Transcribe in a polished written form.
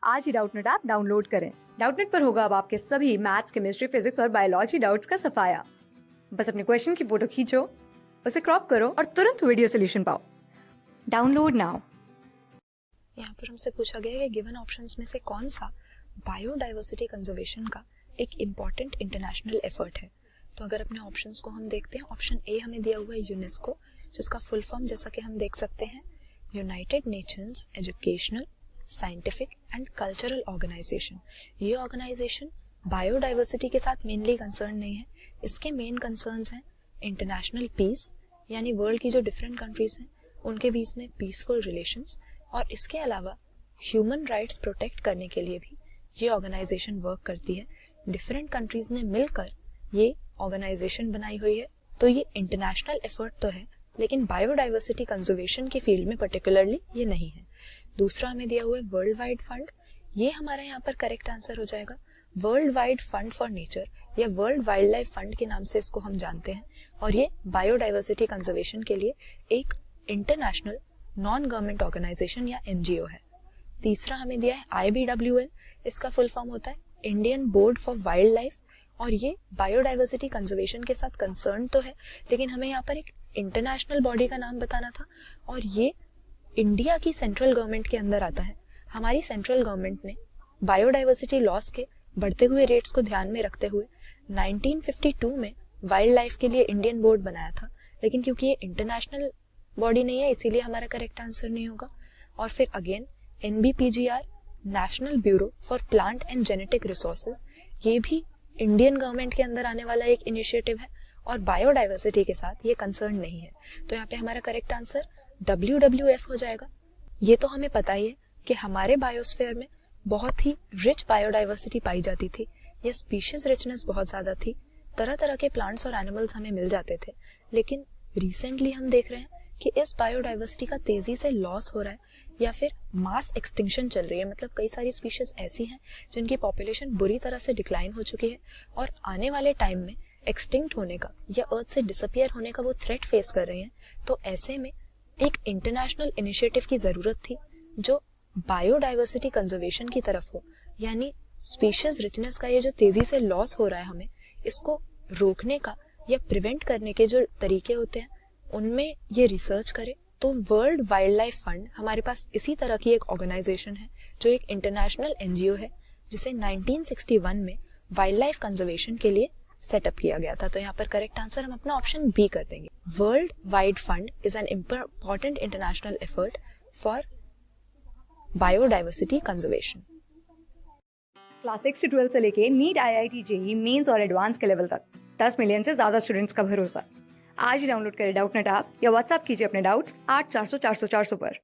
आज ही Doubtnut app download करें। Doubtnut पर होगा अब आपके सभी मैथ्स, केमिस्ट्री, फिजिक्स और बायोलॉजी डाउट्स का सफाया। बस अपने क्वेश्चन की फोटो खींचो, उसे क्रॉप करो और तुरंत वीडियो सोल्यूशन पाओ। Download now. यहाँ पर हमसे पूछा गया है कि गिवन ऑप्शंस में से कौन सा बायोडाइवर्सिटी कंजर्वेशन का एक इम्पॉर्टेंट इंटरनेशनल एफर्ट है। तो अगर अपने ऑप्शंस को हम देखते हैं, ऑप्शन ए हमें दिया हुआ है यूनेस्को, जिसका फुल फॉर्म जैसा कि हम देख सकते हैं United Nations educational, scientific and cultural organization. ये ऑर्गेनाइजेशन बायोडाइवर्सिटी के साथ मेनली कंसर्न नहीं है। इसके मेन कंसर्न्स हैं इंटरनेशनल पीस, यानी वर्ल्ड की जो डिफरेंट कंट्रीज हैं उनके बीच में पीसफुल रिलेशंस, और इसके अलावा ह्यूमन राइट्स प्रोटेक्ट करने के लिए भी ये ऑर्गेनाइजेशन वर्क करती है। डिफरेंट कंट्रीज ने मिलकर ये ऑर्गेनाइजेशन बनाई हुई है। तो ये इंटरनेशनल एफर्ट तो है, लेकिन बायोडाइवर्सिटी कंजर्वेशन के फील्ड में पर्टिकुलरली ये नहीं है। दूसरा हमें दिया हुआ है वर्ल्ड वाइड फंड। ये हमारा यहाँ पर करेक्ट आंसर हो जाएगा। World wide fund for nature या वर्ल्ड वाइल्ड लाइफ फंड के नाम से इसको हम जानते हैं, और ये बायोडाइवर्सिटी कंजर्वेशन के लिए एक इंटरनेशनल नॉन गवर्नमेंट ऑर्गेनाइजेशन या एनजीओ है। तीसरा हमें दिया है IBWL। इसका फुल फॉर्म होता है Indian board for wild life, और ये बायोडाइवर्सिटी कंजर्वेशन के साथ कंसर्न तो है, लेकिन हमें यहाँ पर एक इंटरनेशनल बॉडी का नाम बताना था, और ये इंडिया की सेंट्रल गवर्नमेंट के अंदर आता है। हमारी सेंट्रल गवर्नमेंट ने बायोडाइवर्सिटी लॉस के बढ़ते हुए रेट्स को ध्यान में रखते हुए 1952 में वाइल्ड लाइफ के लिए इंडियन बोर्ड बनाया था, लेकिन क्योंकि ये इंटरनेशनल बॉडी नहीं है इसीलिए हमारा करेक्ट आंसर नहीं होगा। और फिर again NBPGR, national bureau for plant and genetic resources, ये भी इंडियन गवर्नमेंट के अंदर आने वाला एक इनिशिएटिव है और बायोडाइवर्सिटी के साथ ये कंसर्न नहीं है। तो यहाँ पे हमारा करेक्ट आंसर WWF हो जाएगा। ये तो हमें पता ही है कि हमारे बायोस्फीयर में बहुत ही रिच बायोडाइवर्सिटी पाई जाती थी। ये स्पीशीज रिचनेस बहुत ज्यादा थी, तरह तरह के प्लांट्स और एनिमल्स हमें मिल जाते थे। लेकिन रिसेंटली हम देख रहे हैं कि इस बायोडाइवर्सिटी का तेजी से लॉस हो रहा है या फिर मास एक्सटिंक्शन चल रही है। मतलब कई सारी स्पीशीज ऐसी हैं जिनकी पॉपुलेशन बुरी तरह से डिक्लाइन हो चुकी है और आने वाले टाइम में एक्सटिंक्ट होने का या अर्थ से डिसअपियर होने का वो थ्रेट फेस कर रही हैं। तो ऐसे में एक इंटरनेशनल इनिशिएटिव की जरूरत थी जो बायोडाइवर्सिटी कंजर्वेशन की तरफ हो, यानी स्पीशीज रिचनेस का ये जो तेजी से लॉस हो रहा है हमें इसको रोकने का या प्रिवेंट करने के जो तरीके होते हैं उनमें ये रिसर्च करे। तो वर्ल्ड वाइल्ड लाइफ फंड हमारे पास इसी तरह की एक ऑर्गेनाइजेशन है जो एक इंटरनेशनल एनजीओ है, जिसे 1961 में वाइल्ड लाइफ कंजर्वेशन के लिए सेटअप किया गया था। तो यहाँ पर करेक्ट आंसर हम अपना ऑप्शन बी कर देंगे। World wide fund is an important international effort for biodiversity conservation. Class 6 से 12 से लेके नीट, IIT, JEE मेंस और एडवांस के लेवल तक 10 मिलियन से ज्यादा स्टूडेंट्स का भरोसा। आज ही डाउनलोड करें डाउटनेट ऐप या व्हाट्सएप कीजिए अपने डाउट्स 8400 400 400 पर।